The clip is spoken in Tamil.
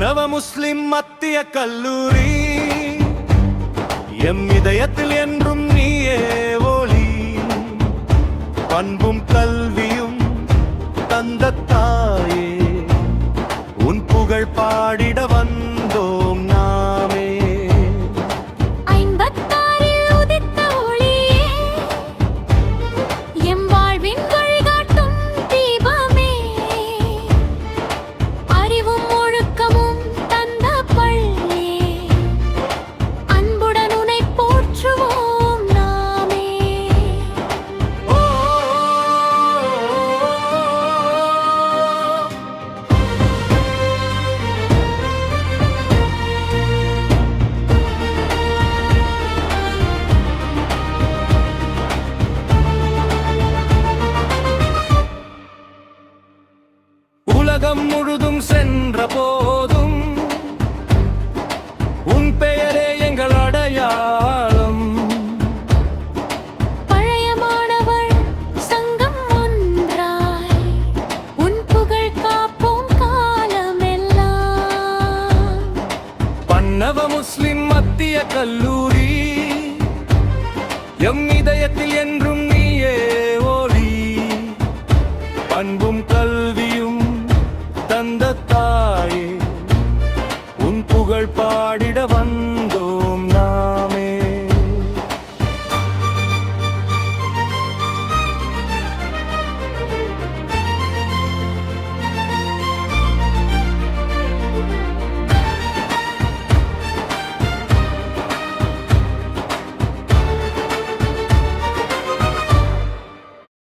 பன்னவ முஸ்லிம் மத்திய கல்லூரி எம் இதயத்தில் என்றும் நீயே ஒளி. பண்பும் கல்வியும் தந்த தாயே, உன் புகழ் பாடிட வந்தோம் நாமே. உலகம் முழுதும் சென்ற போதும் உன் பெயரே எங்கள் அடையாளம். பழைய மாணவர் சங்கம் ஒன்றாய் உன் புகழ் காப்போம் காலமெல்லாம். பன்னவ முஸ்லிம் மத்திய கல்லூரி எம் இதயத்தில் என்று